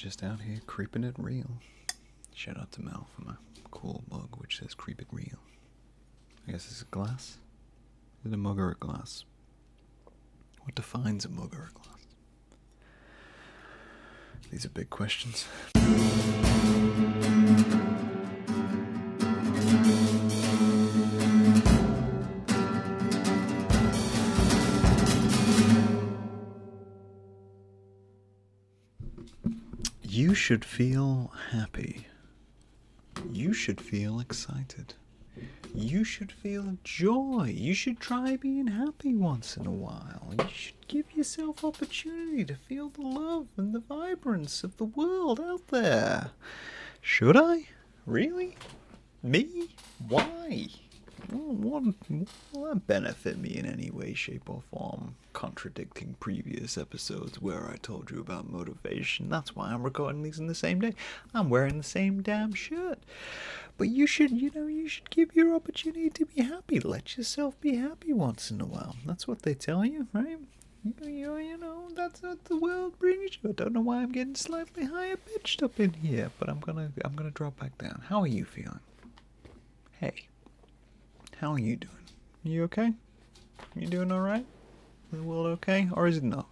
just out here creeping it real. Shout out to Mel for my cool mug which says creep it real. I guess it's a glass? Is it a mug or a glass? What defines a mug or a glass? These are big questions. You should feel happy. You should feel excited. You should feel joy. You should try being happy once in a while. You should give yourself opportunity to feel the love and the vibrance of the world out there. Should I? Really? Me? Why? Will that benefit me in any way, shape, or form? Contradicting previous episodes where I told you about motivation. That's why I'm recording these in the same day. I'm wearing the same damn shirt. But you should give your opportunity to be happy. Let yourself be happy once in a while. That's what they tell you, right? You know, that's what the world brings you. I don't know why I'm getting slightly higher pitched up in here, but I'm gonna drop back down. How are you feeling? Hey. How are you doing? You okay? You doing alright? Is the world okay? Or is it not?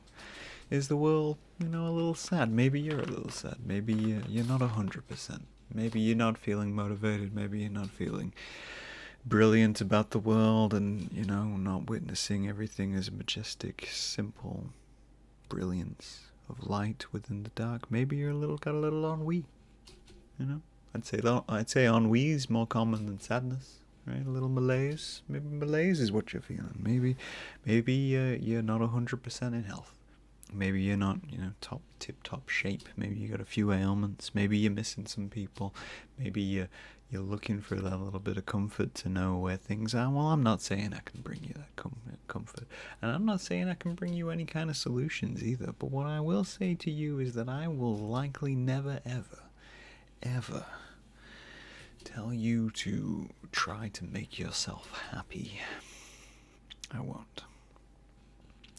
Is the world, a little sad? Maybe you're a little sad. Maybe you're not 100%. Maybe you're not feeling motivated. Maybe you're not feeling brilliant about the world and, not witnessing everything as a majestic, simple brilliance of light within the dark. Maybe you're got a little ennui. I'd say ennui is more common than sadness. Right, a little malaise. Maybe malaise is what you're feeling. Maybe you're not 100% in health. Maybe you're not, tip-top shape. Maybe you got a few ailments. Maybe you're missing some people. Maybe you're looking for that little bit of comfort to know where things are. Well, I'm not saying I can bring you that comfort. And I'm not saying I can bring you any kind of solutions either. But what I will say to you is that I will likely never, ever tell you to try to make yourself happy. I won't tell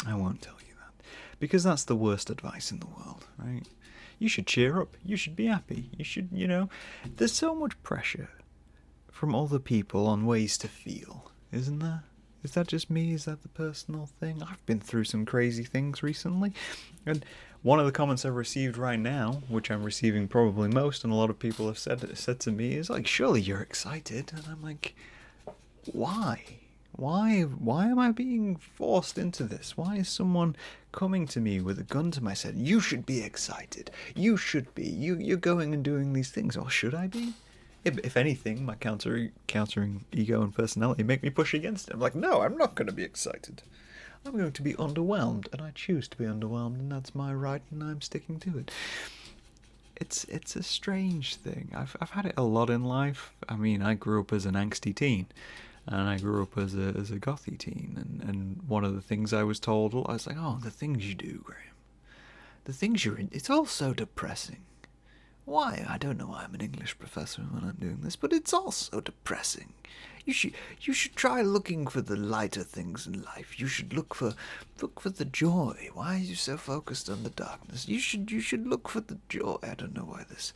you that. Because that's the worst advice in the world, right? You should cheer up. You should be happy. You should, there's so much pressure from other people on ways to feel, isn't there? Is that just me? Is that the personal thing? I've been through some crazy things recently. And one of the comments I've received right now, which I'm receiving probably most, and a lot of people have said to me, is like, surely you're excited. And I'm like, why? Why am I being forced into this? Why is someone coming to me with a gun to my head? You should be excited. You should be. You're going and doing these things. Or should I be? If anything, my countering ego and personality make me push against it. I'm like, no, I'm not going to be excited. I'm going to be underwhelmed, and I choose to be underwhelmed, and that's my right, and I'm sticking to it. It's a strange thing. I've had it a lot in life. I mean, I grew up as an angsty teen, and I grew up as a gothy teen, and one of the things I was told, I was like, oh, the things you do, Graham, the things you're in, it's all so depressing. Why? I don't know why I'm an English professor when I'm doing this, but it's all so depressing. You should try looking for the lighter things in life. You should look for the joy. Why are you so focused on the darkness? You should look for the joy. I don't know why this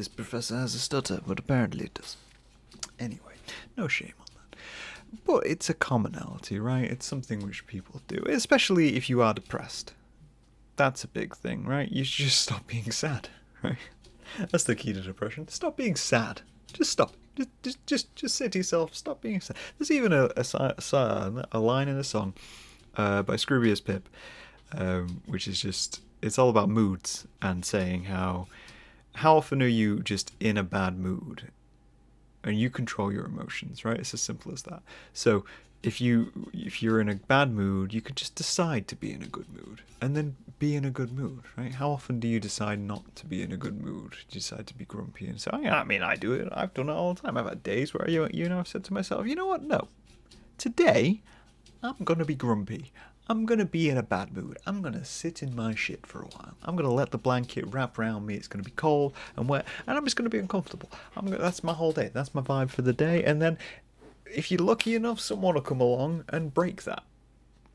professor has a stutter, but apparently it does. Anyway, no shame on that. But it's a commonality, right? It's something which people do, especially if you are depressed. That's a big thing, right? You should just stop being sad, right? That's the key to depression. Stop being sad. Just stop. Just say to yourself, stop being sad. There's even a line in a song by Scroobius Pip, which is just, it's all about moods and saying how often are you just in a bad mood, and you control your emotions, right? It's as simple as that. So if you're in a bad mood, you could just decide to be in a good mood and then be in a good mood, right? How often do you decide not to be in a good mood? You decide to be grumpy and say, I mean, I do it. I've done it all the time. I've had days where I've said to myself, you know what? No, today I'm gonna be grumpy. I'm gonna be in a bad mood. I'm gonna sit in my shit for a while. I'm gonna let the blanket wrap around me. It's gonna be cold and wet, and I'm just gonna be uncomfortable. That's my whole day. That's my vibe for the day, and then, if you're lucky enough, someone will come along and break that.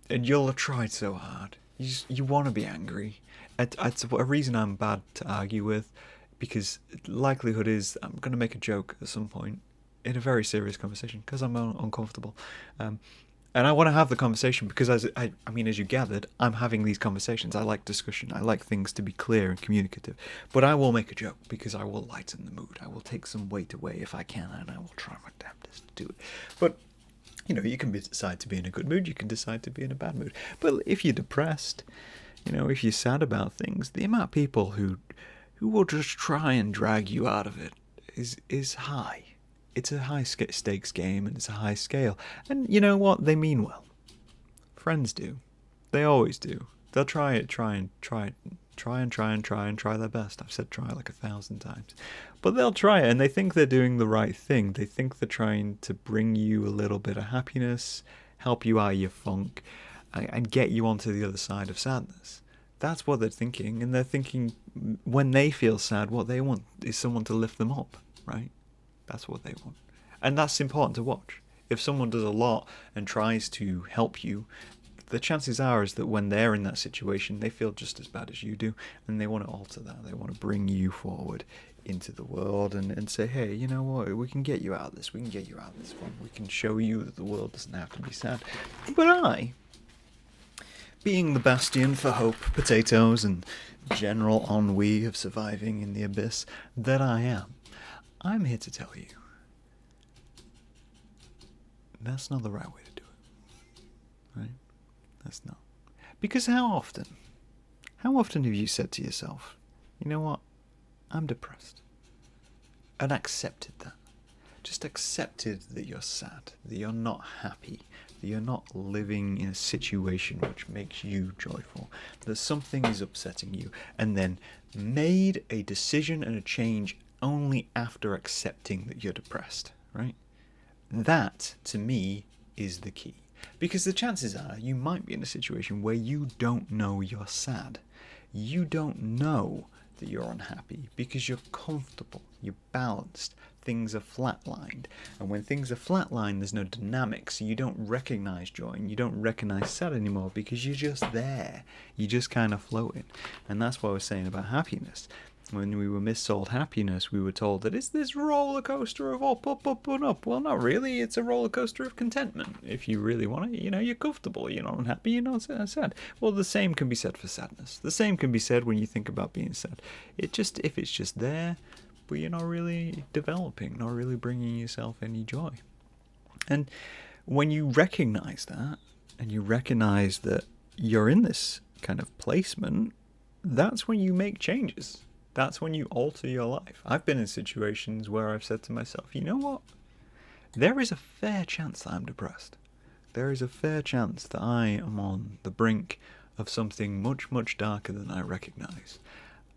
And you'll have tried so hard. You want to be angry. It's a reason I'm bad to argue with, because likelihood is I'm going to make a joke at some point in a very serious conversation because I'm uncomfortable. And I want to have the conversation because, as you gathered, I'm having these conversations. I like discussion. I like things to be clear and communicative. But I will make a joke because I will lighten the mood. I will take some weight away if I can, and I will try my damnedest to do it. But, you can decide to be in a good mood. You can decide to be in a bad mood. But if you're depressed, if you're sad about things, the amount of people who will just try and drag you out of it is high. It's a high stakes game, and it's a high scale. And you know what? They mean well. Friends do. They always do. They'll try their best. I've said try like 1,000 times. But they'll try it, and they think they're doing the right thing. They think they're trying to bring you a little bit of happiness, help you out of your funk, and get you onto the other side of sadness. That's what they're thinking, and they're thinking when they feel sad, what they want is someone to lift them up, right? That's what they want. And that's important to watch. If someone does a lot and tries to help you, the chances are is that when they're in that situation, they feel just as bad as you do, and they want to alter that. They want to bring you forward into the world and say, hey, you know what, we can get you out of this. We can get you out of this one. We can show you that the world doesn't have to be sad. But I, being the bastion for hope, potatoes, and general ennui of surviving in the abyss that I am, I'm here to tell you that's not the right way to do it, right? That's not. Because how often have you said to yourself, you know what, I'm depressed, and accepted that? Just accepted that you're sad, that you're not happy, that you're not living in a situation which makes you joyful, that something is upsetting you, and then made a decision and a change only after accepting that you're depressed, right? That, to me, is the key. Because the chances are you might be in a situation where you don't know you're sad. You don't know that you're unhappy because you're comfortable, you're balanced, things are flatlined. And when things are flatlined, there's no dynamics. So you don't recognize joy and you don't recognize sad anymore because you're just there. You're just kind of floating. And that's what I was saying about happiness. When we were missold happiness, we were told that it's this roller coaster of up, up, up, and up. Well, not really. It's a roller coaster of contentment. If you really want it, you're comfortable. You're not unhappy. You're not sad. Well, the same can be said for sadness. The same can be said when you think about being sad. If it's just there, but you're not really developing, not really bringing yourself any joy. And when you recognize that, and you recognize that you're in this kind of placement, that's when you make changes. That's when you alter your life. I've been in situations where I've said to myself, you know what? There is a fair chance that I'm depressed. There is a fair chance that I am on the brink of something much, much darker than I recognize.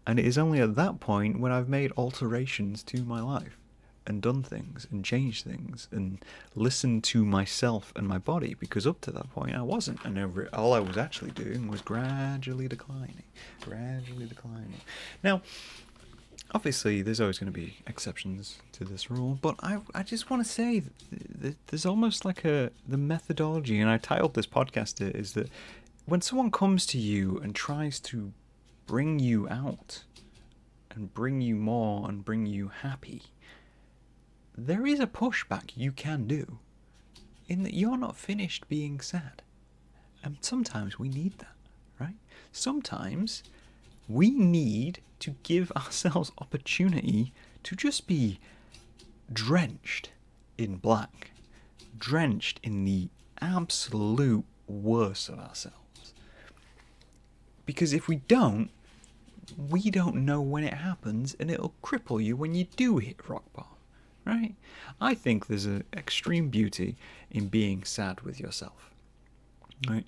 And it is only at that point when I've made alterations to my life and done things and changed things and listened to myself and my body, because up to that point I wasn't, and all I was actually doing was gradually declining. Now, obviously there's always going to be exceptions to this rule, but I just want to say that there's almost like the methodology, and I titled this podcast is that when someone comes to you and tries to bring you out and bring you more and bring you happy, there is a pushback you can do in that you're not finished being sad. And sometimes we need that, right? Sometimes we need to give ourselves opportunity to just be drenched in black, drenched in the absolute worst of ourselves. Because if we don't know when it happens, and it'll cripple you when you do hit rock bottom. Right? I think there's an extreme beauty in being sad with yourself, right?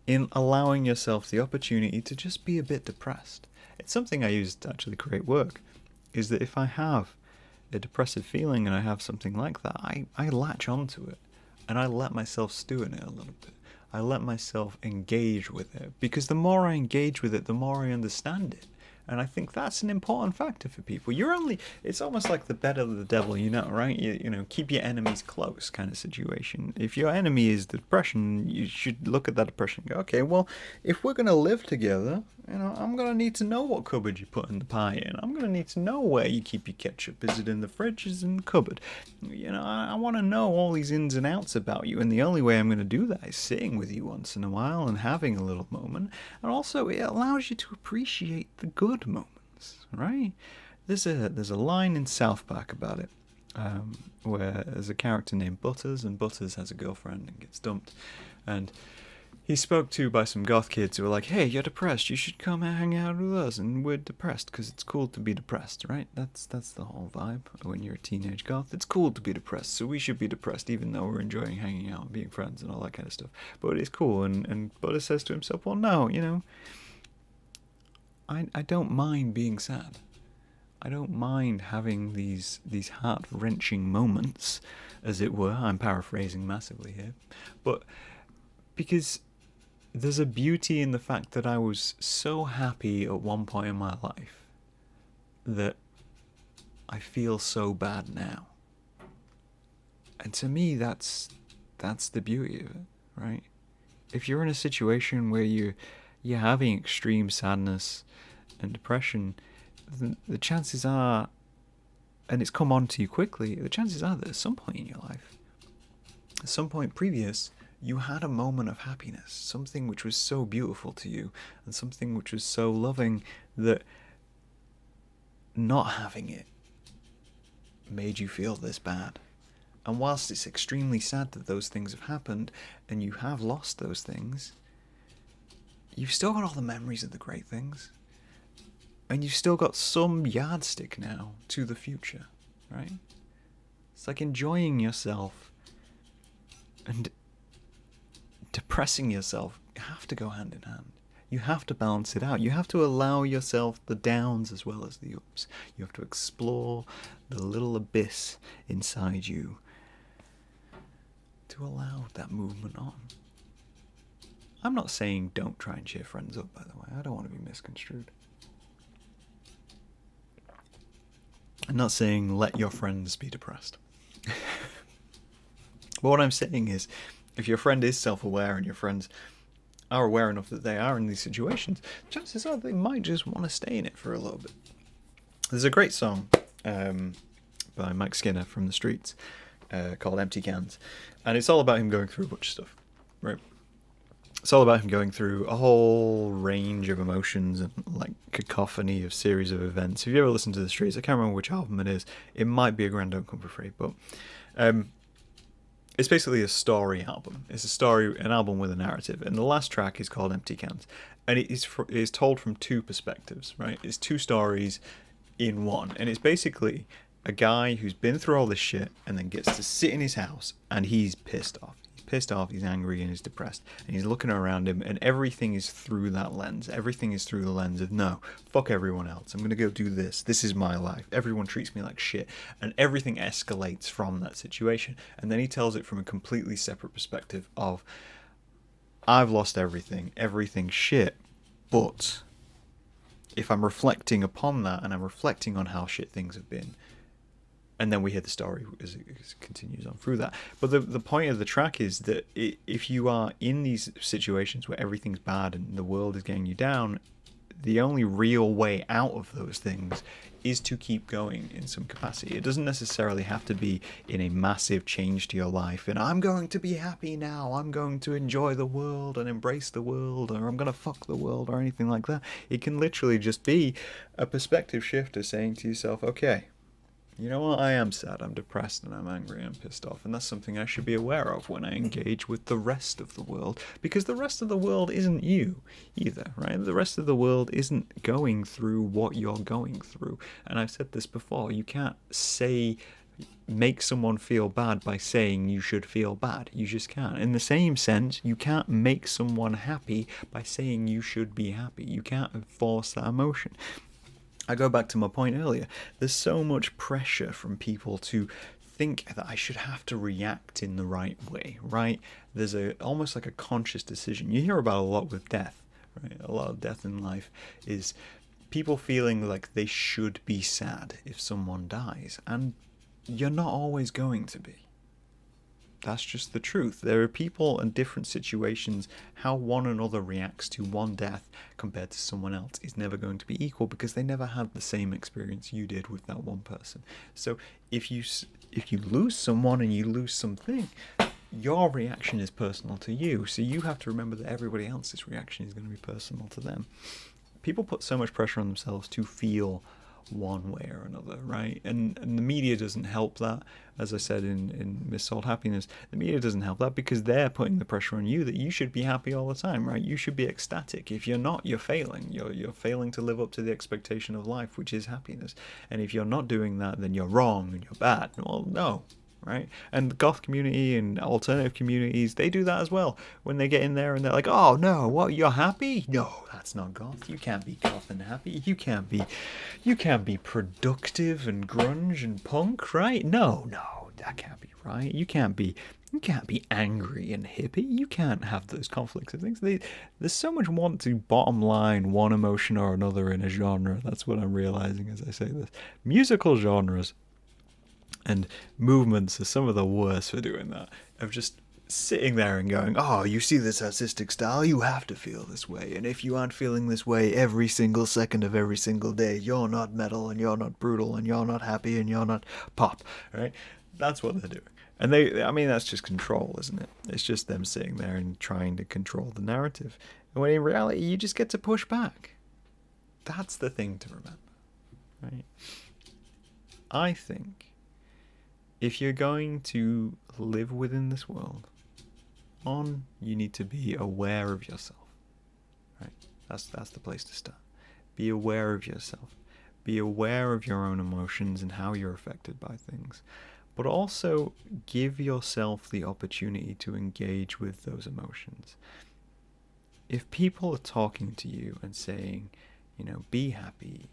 In allowing yourself the opportunity to just be a bit depressed. It's something I use to actually create work, is that if I have a depressive feeling and I have something like that, I latch onto it and I let myself stew in it a little bit. I let myself engage with it, because the more I engage with it, the more I understand it. And I think that's an important factor for people. It's almost like the better the devil you know, right? You know, keep your enemies close kind of situation. If your enemy is the depression, you should look at that depression and go, okay, well, if we're going to live together, you know, I'm going to need to know what cupboard you put in the pie in. I'm going to need to know where you keep your ketchup. Is it in the fridge? Is it in the cupboard? You know, I want to know all these ins and outs about you. And the only way I'm going to do that is sitting with you once in a while and having a little moment. And also, it allows you to appreciate the good moments, right? There's a line in South Park about it, where there's a character named Butters, and Butters has a girlfriend and gets dumped. And he's spoke to by some goth kids who are like, hey, you're depressed, you should come and hang out with us, and we're depressed because it's cool to be depressed, right? That's the whole vibe when you're a teenage goth. It's cool to be depressed, so we should be depressed even though we're enjoying hanging out and being friends and all that kind of stuff. But it's cool, and Butter says to himself, well, no, you know, I don't mind being sad. I don't mind having these heart-wrenching moments, as it were. I'm paraphrasing massively here. But because there's a beauty in the fact that I was so happy at one point in my life that I feel so bad now. And to me, that's the beauty of it, right? If you're in a situation where you're having extreme sadness and depression, the chances are, and it's come on to you quickly, the chances are that at some point in your life, at some point previous, you had a moment of happiness, something which was so beautiful to you, and something which was so loving that not having it made you feel this bad. And whilst it's extremely sad that those things have happened, and you have lost those things, you've still got all the memories of the great things. And you've still got some yardstick now to the future, right? It's like enjoying yourself and depressing yourself have to go hand in hand. You have to balance it out. You have to allow yourself the downs as well as the ups. You have to explore the little abyss inside you to allow that movement on. I'm not saying don't try and cheer friends up, by the way. I don't want to be misconstrued. I'm not saying let your friends be depressed. But what I'm saying is, if your friend is self-aware and your friends are aware enough that they are in these situations, chances are they might just want to stay in it for a little bit. There's a great song by Mike Skinner from the Streets called Empty Cans. And it's all about him going through a bunch of stuff, right? It's all about him going through a whole range of emotions and like cacophony of series of events. If you ever listen to The Streets, I can't remember which album it is. It might be A Grand Don't Come For Free, but it's basically a story album. It's an album with a narrative, and the last track is called Empty Cans, and it is told from two perspectives, right? It's two stories in one, and it's basically a guy who's been through all this shit and then gets to sit in his house and he's pissed off. He's angry, and he's depressed, and he's looking around him, and everything is through that lens. Everything is through the lens of, no, fuck everyone else. I'm going to go do this. This is my life. Everyone treats me like shit, and everything escalates from that situation. And then he tells it from a completely separate perspective of, I've lost everything. Everything's shit, but if I'm reflecting upon that, and I'm reflecting on how shit things have been, and then we hear the story as it continues on through that. But the point of the track is that if you are in these situations where everything's bad and the world is getting you down, the only real way out of those things is to keep going in some capacity. It doesn't necessarily have to be in a massive change to your life, and I'm going to be happy now, I'm going to enjoy the world and embrace the world, or I'm going to fuck the world, or anything like that. It can literally just be a perspective shifter saying to yourself, okay, you know what, I am sad, I'm depressed, and I'm angry, I'm pissed off, and that's something I should be aware of when I engage with the rest of the world, because the rest of the world isn't you either, right? The rest of the world isn't going through what you're going through, and I've said this before, you can't make someone feel bad by saying you should feel bad. You just can't. In the same sense, you can't make someone happy by saying you should be happy. You can't force that emotion. I go back to my point earlier. There's so much pressure from people to think that I should have to react in the right way, right? There's almost like a conscious decision. You hear about a lot with death, right? A lot of death in life is people feeling like they should be sad if someone dies, and you're not always going to be. That's just the truth. There are people and different situations. How one another reacts to one death compared to someone else is never going to be equal, because they never had the same experience you did with that one person. So if you lose someone and you lose something, your reaction is personal to you. So you have to remember that everybody else's reaction is going to be personal to them. People put so much pressure on themselves to feel one way or another, right? And the media doesn't help that. As I said in Missold Happiness, the media doesn't help that, because they're putting the pressure on you that you should be happy all the time, right? You should be ecstatic. If you're not, you're failing. You're failing to live up to the expectation of life, which is happiness. And if you're not doing that, then you're wrong and you're bad. Well, no. Right? And the goth community and alternative communities, they do that as well. When they get in there and they're like, oh no, what, you're happy? No, that's not goth. You can't be goth and happy. You can't be productive and grunge and punk, right? No, that can't be right. You can't be angry and hippie. You can't have those conflicts of things. There's so much want to bottom line one emotion or another in a genre. That's what I'm realizing as I say this. Musical genres and movements are some of the worst for doing that. Of just sitting there and going, oh, you see this artistic style, you have to feel this way. And if you aren't feeling this way every single second of every single day, you're not metal and you're not brutal and you're not happy and you're not pop, right? That's what they're doing. And that's just control, isn't it? It's just them sitting there and trying to control the narrative. And when in reality, you just get to push back. That's the thing to remember, right? I think if you're going to live within this world, you need to be aware of yourself, right? That's the place to start. Be aware of yourself. Be aware of your own emotions and how you're affected by things. But also give yourself the opportunity to engage with those emotions. If people are talking to you and saying, be happy,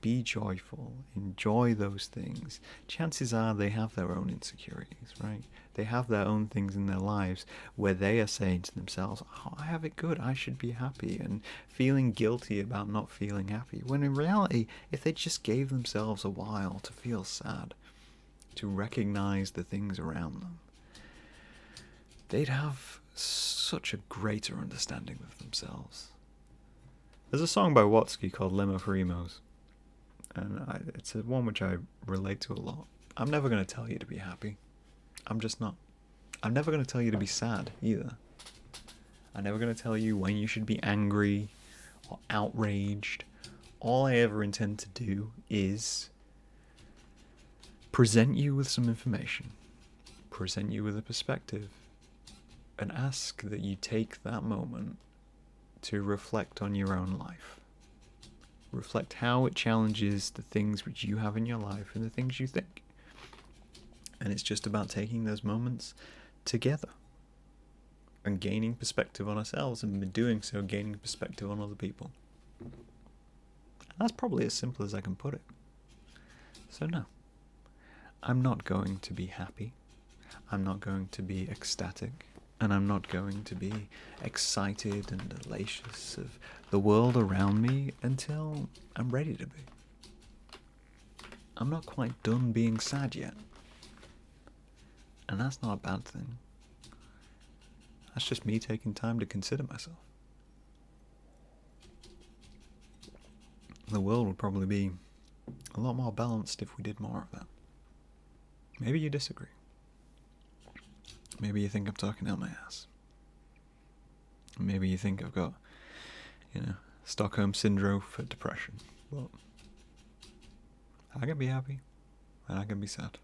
be joyful, enjoy those things, chances are they have their own insecurities, right? They have their own things in their lives where they are saying to themselves, oh, I have it good, I should be happy, and feeling guilty about not feeling happy. When in reality, if they just gave themselves a while to feel sad, to recognize the things around them, they'd have such a greater understanding of themselves. There's a song by Watsky called Limo for Emos. And it's one which I relate to a lot. I'm never going to tell you to be happy. I'm just not. I'm never going to tell you to be sad either. I'm never going to tell you when you should be angry or outraged. All I ever intend to do is present you with some information, present you with a perspective, and ask that you take that moment to reflect on your own life. Reflect how it challenges the things which you have in your life and the things you think. And it's just about taking those moments together and gaining perspective on ourselves, and in doing so, gaining perspective on other people. And that's probably as simple as I can put it. So no, I'm not going to be happy. I'm not going to be ecstatic. And I'm not going to be excited and elacious of the world around me until I'm ready to be. I'm not quite done being sad yet. And that's not a bad thing. That's just me taking time to consider myself. The world would probably be a lot more balanced if we did more of that. Maybe you disagree. Maybe you think I'm talking out my ass. Maybe you think I've got, Stockholm Syndrome for depression. But I can be happy, and I can be sad.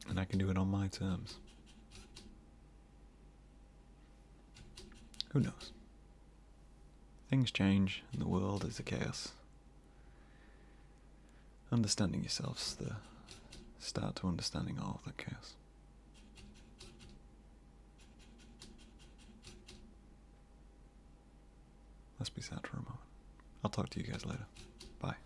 And I can do it on my terms. Who knows? Things change, and the world is a chaos. Understanding yourself's the start to understanding all of the chaos. Let's be sad for a moment. I'll talk to you guys later. Bye.